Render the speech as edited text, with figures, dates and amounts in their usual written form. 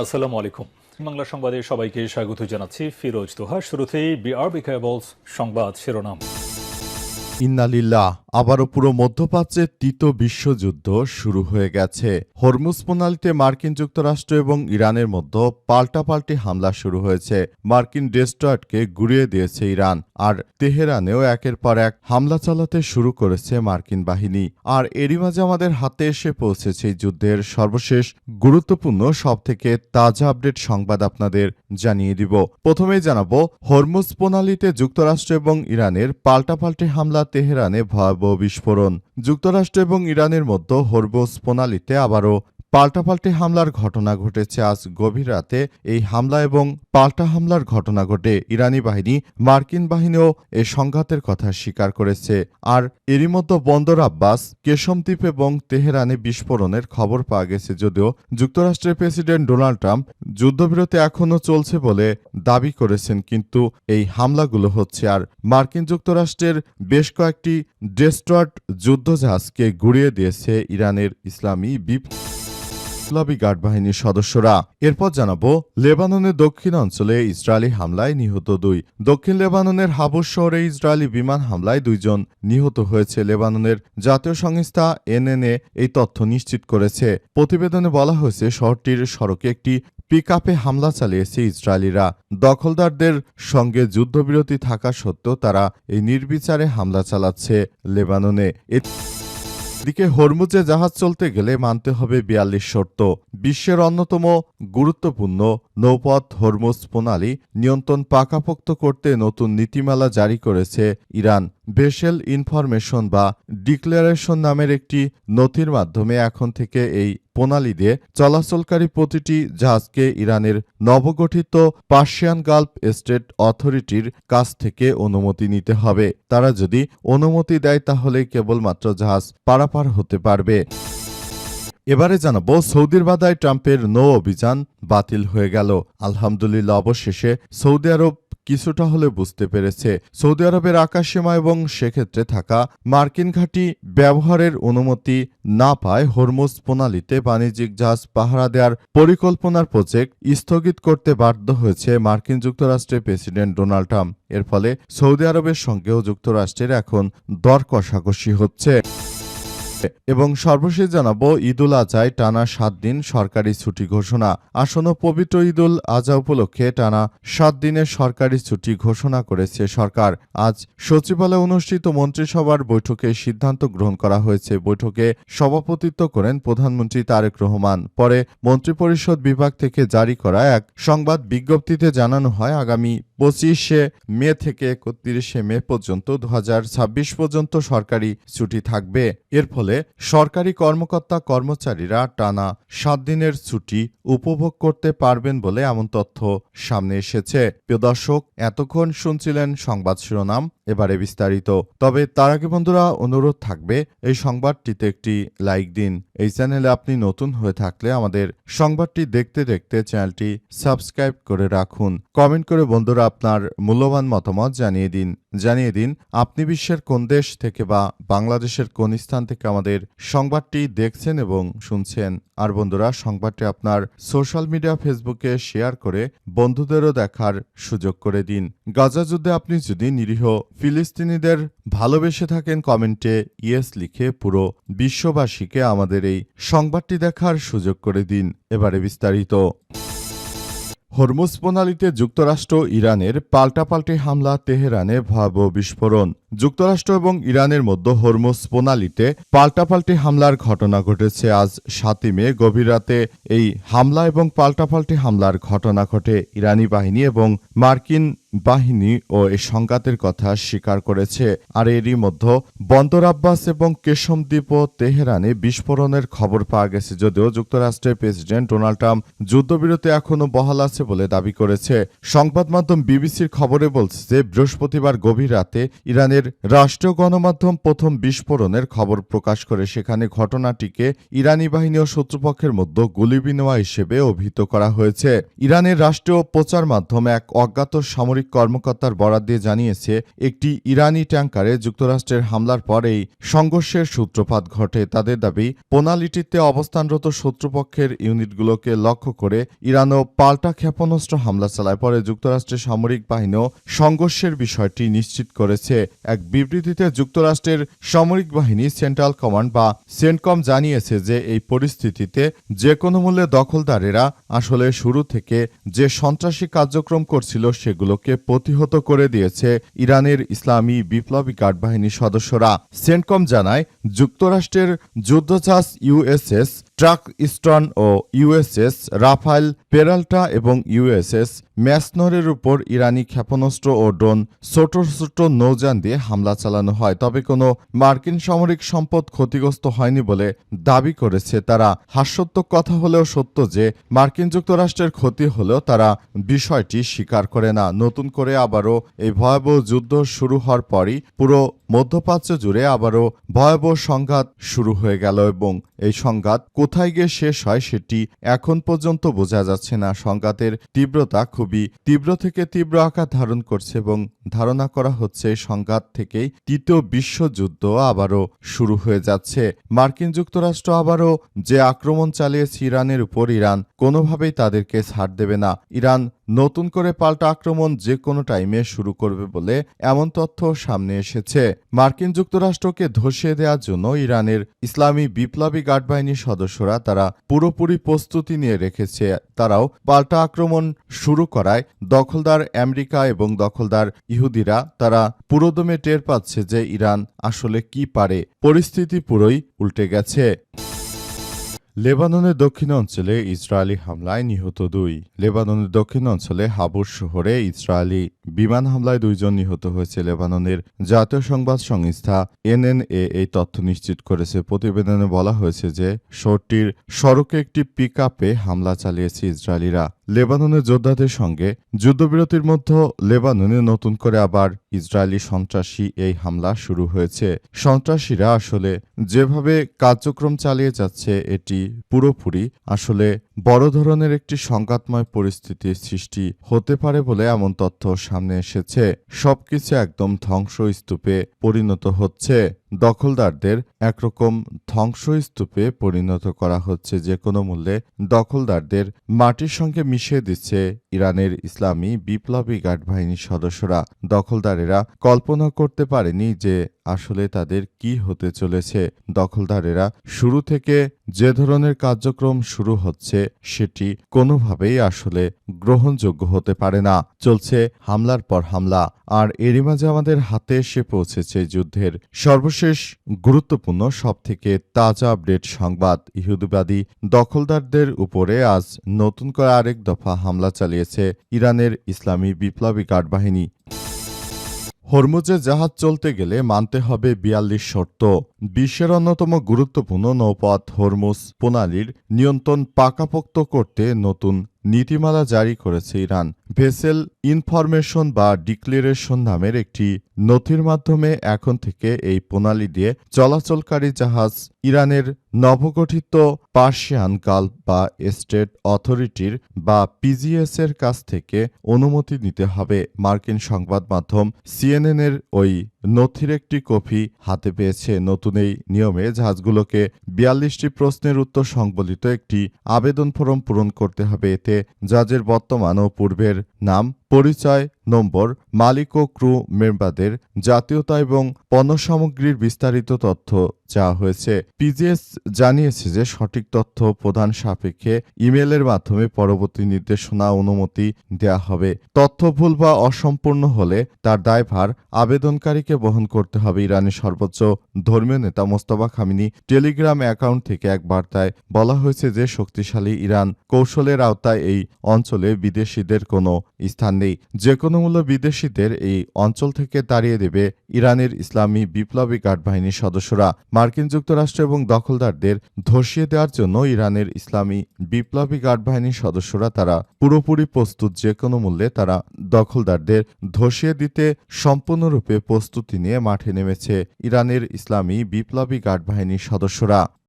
আসসালামু আলাইকুম। বাংলা সংবাদে সবাইকে স্বাগত জানাচ্ছি ফিরোজ তোহা। শুরুতেই বিআরবি কেবলস সংবাদ শিরোনাম। ইন্নালিল্লাহ, আবারও পুরো মধ্যপ্রাচ্যে তৃতীয় বিশ্বযুদ্ধ শুরু হয়ে গেছে। হরমুজ প্রণালীতে মার্কিন যুক্তরাষ্ট্র এবং ইরানের মধ্যে পাল্টাপাল্টি হামলা শুরু হয়েছে। মার্কিন ডেস্ট্রয়ারকে গুড়িয়ে দিয়েছে ইরান, আর তেহরানেও একের পর এক হামলা চালাতে শুরু করেছে মার্কিন বাহিনী। আর এরই মাঝে আমাদের হাতে এসে পৌঁছেছে এই যুদ্ধের সর্বশেষ গুরুত্বপূর্ণ সবথেকে তাজা আপডেট সংবাদ আপনাদের জানিয়ে দিব। প্রথমেই জানাবো, হরমুজ প্রণালীতে যুক্তরাষ্ট্র এবং ইরানের পাল্টাপাল্টি হামলা, তেহরানে ভয়াবহ বিস্ফোরণ। যুক্তরাষ্ট্র এবং ইরানের মধ্যে হরমুজ প্রণালীতে আবারও পাল্টাপাল্টি হামলার ঘটনা ঘটেছে। আজ গভীর রাতে এই হামলা এবং পাল্টা হামলার ঘটনা ঘটে। ইরানি বাহিনী, মার্কিন বাহিনীও এই সংঘাতের কথা স্বীকার করেছে। আর এরই মধ্যে বন্দর আব্বাস, কেশমদ্বীপ এবং তেহরানে বিস্ফোরণের খবর পাওয়া গেছে। যদিও যুক্তরাষ্ট্রের প্রেসিডেন্ট ডোনাল্ড ট্রাম্প যুদ্ধবিরতি এখনও চলছে বলে দাবি করেছেন, কিন্তু এই হামলাগুলো হচ্ছে। আর মার্কিন যুক্তরাষ্ট্রের বেশ কয়েকটি ডেস্ট্রয়ার যুদ্ধজাহাজকে গুড়িয়ে দিয়েছে ইরানের ইসলামী বিপ্লবী গার্ড বাহিনীর সদস্যরা। এরপর জানাবো, লেবাননের দক্ষিণ অঞ্চলে ইসরায়েলি হামলায় নিহত 2। দক্ষিণ লেবাননের হাবুস শহরে ইসরায়েলি বিমান হামলায় 2 জন নিহত হয়েছে। লেবাননের জাতীয় সংস্থা এনএনএ এই তথ্য নিশ্চিত করেছে। প্রতিবেদনে বলা হয়েছে, শহরটির সড়কে একটি পিকআপে হামলা চালিয়েছে ইসরায়েলিরা। দখলদারদের সঙ্গে যুদ্ধবিরতি থাকা সত্ত্বেও তারা এই নির্বিচারে হামলা চালাচ্ছে লেবাননে। এদিকে হরমুজে জাহাজ চলতে গেলে মানতে হবে 42 শর্ত। বিশ্বের অন্যতম গুরুত্বপূর্ণ নৌপথ হরমুজ প্রণালী নিয়ন্ত্রণ পাকাপোক্ত করতে নতুন নীতিমালা জারি করেছে ইরান। ভেসেল ইনফরমেশন বা ডিক্লারেশন নামের একটি নথির মাধ্যমে এখন থেকে এই প্রণালী দিয়ে চলাচলকারী প্রতিটি জাহাজকে ইরানের নবগঠিত পার্সিয়ান গালফ স্টেট অথরিটির কাছ থেকে অনুমতি নিতে হবে। তারা যদি অনুমতি দেয় তাহলে কেবলমাত্র জাহাজ পারাপার হতে পারবে। এবারে জানাবো, সৌদির বাধায় ট্রাম্পের নৌ অভিযান বাতিল হয়ে গেল। আলহামদুলিল্লাহ, অবশেষে সৌদি আরব কিছুটা হলে বুঝতে পেরেছে। সৌদি আরবের আকাশসীমা এবং সেক্ষেত্রে থাকা মার্কিন ঘাঁটি ব্যবহারের অনুমতি না পায় হরমুজ প্রণালীতে বাণিজ্যিক জাহাজ পাহারা দেওয়ার পরিকল্পনার প্রজেক্ট স্থগিত করতে বাধ্য হয়েছে মার্কিন যুক্তরাষ্ট্রের প্রেসিডেন্ট ডোনাল্ড ট্রাম্প। এর ফলে সৌদি আরবের সঙ্গেও যুক্তরাষ্ট্রের এখন দর কষাকষি হচ্ছে। এবং সর্বশেষ জানাবো, ঈদুল আজহায় টানা 7 দিন সরকারি ছুটি ঘোষণা। আসন্ন পবিত্র ঈদুল আজহা উপলক্ষে টানা 7 দিনের সরকারি ছুটি ঘোষণা করেছে সরকার। আজ সচিবালয়ে অনুষ্ঠিত মন্ত্রিসভার বৈঠকে সিদ্ধান্ত গ্রহণ করা হয়েছে। বৈঠকে সভাপতিত্ব করেন প্রধানমন্ত্রী তারেক রহমান। পরে মন্ত্রিপরিষদ বিভাগ থেকে জারি করা এক সংবাদ বিজ্ঞপ্তিতে জানানো হয়, আগামী 25 মে থেকে 31 মে পর্যন্ত 2026 পর্যন্ত সরকারি ছুটি থাকবে। এর ফলে সরকারি কর্মকর্তা কর্মচারীরা টানা 7 দিনের ছুটি উপভোগ করতে পারবেন বলে এমন তথ্য সামনে এসেছে। প্রিয় দর্শক, এতক্ষণ শুনছিলেন সংবাদ শিরোনাম, এবারে বিস্তারিত। তবে তার আগে বন্ধুরা, অনুরোধ থাকবে এই সংবাদটিতে একটি লাইক দিন। এই চ্যানেলে আপনি নতুন হয়ে থাকলে আমাদের সংবাদটি দেখতে দেখতে চ্যানেলটি সাবস্ক্রাইব করে রাখুন। কমেন্ট করে বন্ধুরা আপনার মূল্যবান মতামত জানিয়ে দিন আপনি বিশ্বের কোন দেশ থেকে বা বাংলাদেশের কোন স্থান থেকে আমাদের সংবাদটি দেখছেন এবং শুনছেন। আর বন্ধুরা, সংবাদটি আপনার সোশ্যাল মিডিয়া ফেসবুকে শেয়ার করে বন্ধুদেরও দেখার সুযোগ করে দিন। গাজা যুদ্ধে আপনি যদি নিরীহ ফিলিস্তিনিদের ভালোবেসে থাকেন, কমেন্টে ইয়েস লিখে পুরো বিশ্ববাসীকে আমাদের এই সংবাদটি দেখার সুযোগ করে দিন। এবারে বিস্তারিত। হরমুজ প্রণালীতে যুক্তরাষ্ট্র ইরানের পাল্টাপাল্টি হামলা, তেহরানে ভয়াবহ বিস্ফোরণ। যুক্তরাষ্ট্র এবং ইরানের মধ্যে হরমুজ প্রণালীতে পাল্টাপাল্টি হামলার ঘটনা ঘটেছে। আজ 7 মে গভীর রাতে এই হামলা এবং পাল্টাপাল্টি হামলার ঘটনা ঘটে। ইরানি বাহিনী এবং মার্কিন বাহিনী ও এই সংঘাতের কথা স্বীকার করেছে। আর এরই মধ্যে বন্দর আব্বাস এবং কেশমদ্বীপ ও তেহরানে বিস্ফোরণের খবর পাওয়া গেছে। যদিও যুক্তরাষ্ট্রের প্রেসিডেন্ট ডোনাল্ড ট্রাম্প যুদ্ধবিরতি এখনও বহাল আছে বলে দাবি করেছে। সংবাদ মাধ্যম বিবিসির খবরে বলছে যে বৃহস্পতিবার গভীর রাতে ইরানের ইরানের রাষ্ট্রীয় গণমাধ্যম প্রথম বিস্ফোরণের খবর প্রকাশ করে সেখানে ঘটনাটিকে ইরানি বাহিনী ও শত্রুপক্ষের মধ্যে গুলি বিনিময় হিসেবে অভিহিত করা হয়েছে। ইরানের রাষ্ট্রীয় প্রচার মাধ্যম এক অজ্ঞাত সামরিক কর্মকর্তার বরাত দিয়ে জানিয়েছে, একটি ইরানি ট্যাঙ্কারে যুক্তরাষ্ট্রের হামলার পর এই সংঘর্ষের সূত্রপাত ঘটে। তাদের দাবি, পোনালিটিতে অবস্থানরত শত্রুপক্ষের ইউনিটগুলোকে লক্ষ্য করে ইরানও পাল্টা ক্ষেপণাস্ত্র হামলা চালায়। পরে যুক্তরাষ্ট্রের সামরিক বাহিনীও সংঘর্ষের বিষয়টি নিশ্চিত করেছে। এক বিবৃতিতে যুক্তরাষ্ট্রের সামরিক বাহিনী সেন্ট্রাল কমান্ড বা সেন্টকম জানিয়েছে যে এই পরিস্থিতিতে যে কোনো মূল্যে দখলদারেরা আসলে শুরু থেকে যে সন্ত্রাসী কার্যক্রম করছিল সেগুলোকে প্রতিহত করে দিয়েছে ইরানের ইসলামী বিপ্লবী গার্ড বাহিনীর সদস্যরা। সেন্টকম জানায়, যুক্তরাষ্ট্রের যুদ্ধজাহাজ ইউএসএস ট্রাক ইস্টার্ন ও ইউএসএস রাফায়েল পেরাল্টা এবং ইউএসএস ম্যাসনরের উপর ইরানি ক্ষেপণাস্ত্র ও ড্রোন ছোট ছোট নৌযান দিয়ে হামলা চালানো হয়, তবে কোনো মার্কিন সামরিক সম্পদ ক্ষতিগ্রস্ত হয়নি বলে দাবি করেছে তারা। হাস্যোদ্যক কথা হলেও সত্য যে মার্কিন যুক্তরাষ্ট্রের ক্ষতি হলেও তারা বিষয়টি স্বীকার করে না। নতুন করে আবারও এই ভয়াবহ যুদ্ধ শুরু হওয়ার পরই পুরো মধ্যপ্রাচ্য জুড়ে আবারও ভয়াবহ সংঘাত শুরু হয়ে গেল এবং এই সংঘাত কোথায় গিয়ে শেষ হয় সেটি এখন পর্যন্ত বোঝা যাচ্ছে না। সংঘাতের তীব্রতা খুবই তীব্র থেকে তীব্র আকার ধারণ করছে এবং ধারণা করা হচ্ছে সংঘাত থেকেই তৃতীয় বিশ্বযুদ্ধ আবারও শুরু হয়ে যাচ্ছে। মার্কিন যুক্তরাষ্ট্র আবারও যে আক্রমণ চালিয়েছে ইরানের উপর, ইরান কোনোভাবেই তাদেরকে ছাড় দেবে না। ইরান নতুন করে পাল্টা আক্রমণ যে কোনো টাইমে শুরু করবে বলে এমন তথ্য সামনে এসেছে। মার্কিন যুক্তরাষ্ট্রকে ধসিয়ে দেওয়ার জন্য ইরানের ইসলামী বিপ্লবী গার্ড বাহিনীর সদস্যরা তারা পুরোপুরি প্রস্তুতি নিয়ে রেখেছে। তারাও পাল্টা আক্রমণ শুরু করায় দখলদার আমেরিকা এবং দখলদার ইহুদিরা তারা পুরোদমে টের পাচ্ছে যে ইরান আসলে কি পারে। পরিস্থিতি পুরোই উল্টে গেছে। লেবাননের দক্ষিণ অঞ্চলে ইসরায়েলি হামলায় নিহত 2। লেবাননের দক্ষিণ অঞ্চলে হাবুর শহরে ইসরায়েলি বিমান হামলায় 2 জন নিহত হয়েছে। লেবাননের জাতীয় সংবাদ সংস্থা এনএনএ এই তথ্য নিশ্চিত করেছে। প্রতিবেদনে বলা হয়েছে যে শহরটির সড়কে একটি পিকআপে হামলা চালিয়েছে ইসরায়েলিরা। লেবাননের যোদ্ধাদের সঙ্গে যুদ্ধবিরতির মধ্যে লেবাননে নতুন করে আবার ইসরায়েলি সন্ত্রাসী এই হামলা শুরু হয়েছে। সন্ত্রাসীরা আসলে যেভাবে কার্যক্রম চালিয়ে যাচ্ছে এটি পুরোপুরি আসলে বড় ধরনের একটি সংঘাতময় পরিস্থিতির সৃষ্টি হতে পারে বলে এমন তথ্য সামনে এসেছে। সবকিছু একদম ধ্বংসস্তূপে পরিণত হচ্ছে। দখলদারদের একরকম ধ্বংসস্তূপে পরিণত করা হচ্ছে। যে কোনো মূল্যে দখলদারদের মাটির সঙ্গে মিশিয়ে দিচ্ছে ইরানের ইসলামী বিপ্লবী গার্ড বাহিনীর সদস্যরা। দখলদারেরা কল্পনা করতে পারেনি যে আসলে তাদের কি হতে চলেছে। দখলদারেরা শুরু থেকে যে ধরনের কার্যক্রম শুরু হচ্ছে সেটি কোনোভাবেই আসলে গ্রহণযোগ্য হতে পারে না। চলছে হামলার পর হামলা, আর এরই মাঝে আমাদের হাতে এসে পৌঁছেছে যুদ্ধের সর্বশেষ গুরুত্বপূর্ণ সবথেকে তাজা আপডেট সংবাদ। ইহুদিবাদী দখলদারদের উপরে আজ নতুন করে আরেক দফা হামলা চালিয়েছে ইরানের ইসলামী বিপ্লবী গার্ড বাহিনী। হরমুজে জাহাজ চলতে গেলে মানতে হবে 42 শর্ত। বিশ্বের অন্যতম গুরুত্বপূর্ণ নৌপথ হরমুজ প্রণালীর নিয়ন্ত্রণ পাকাপোক্ত করতে নতুন নীতিমালা জারি করেছে ইরান। ভেসেল ইনফরমেশন বা ডিক্লারেশন নামের একটি নথির মাধ্যমে এখন থেকে এই প্রণালী দিয়ে চলাচলকারী জাহাজ ইরানের নবগঠিত পার্সিয়ান গালফ বা স্টেট অথরিটির বা পিজিএস এর কাছ থেকে অনুমতি নিতে হবে। মার্কিন সংবাদ মাধ্যম সিএনএন এর ওই নথির একটি কপি হাতে পেয়েছে। নতুন এই নিয়মে জাহাজগুলোকে 42টি প্রশ্নের উত্তর সংবলিত একটি আবেদন ফরম পূরণ করতে হবে। এতে জাহাজের বর্তমান ও পূর্বের নাম, পরিচয় নম্বর, মালিক ও ক্রু মেম্বারদের জাতীয়তা এবং পণ্য সামগ্রীর বিস্তারিত তথ্য চাওয়া হয়েছে। পিজিএস জানিয়েছে যে সঠিক তথ্য প্রদান সাপেক্ষে ইমেলের মাধ্যমে পরবর্তী নির্দেশনা অনুমতি দেওয়া হবে। তথ্য ভুল বা অসম্পূর্ণ হলে তার দায়ভার আবেদনকারীকে বহন করতে হবে। ইরানের সর্বোচ্চ ধর্মীয় নেতা মোস্তফা খামেনি টেলিগ্রাম অ্যাকাউন্ট থেকে এক বার্তায় বলা হয়েছে যে শক্তিশালী ইরান কৌশলের আওতায় এই অঞ্চলে বিদেশিদের কোনো স্থান নেই। যে কোনো তৃষ্ণামূল্য বিদেশিদের এই অঞ্চল থেকে তাড়িয়ে দেবে ইরানের ইসলামী বিপ্লবী গার্ড বাহিনীর সদস্যরা। মার্কিন যুক্তরাষ্ট্র এবং দখলদারদের ধসিয়ে দেওয়ার জন্য ইরানের ইসলামী বিপ্লবী গার্ড বাহিনীর সদস্যরা তারা পুরোপুরি প্রস্তুত। যে কোনো মূল্যে তারা দখলদারদের ধসিয়ে দিতে সম্পূর্ণরূপে প্রস্তুতি নিয়ে মাঠে নেমেছে ইরানের ইসলামী বিপ্লবী গার্ড বাহিনীর সদস্যরা।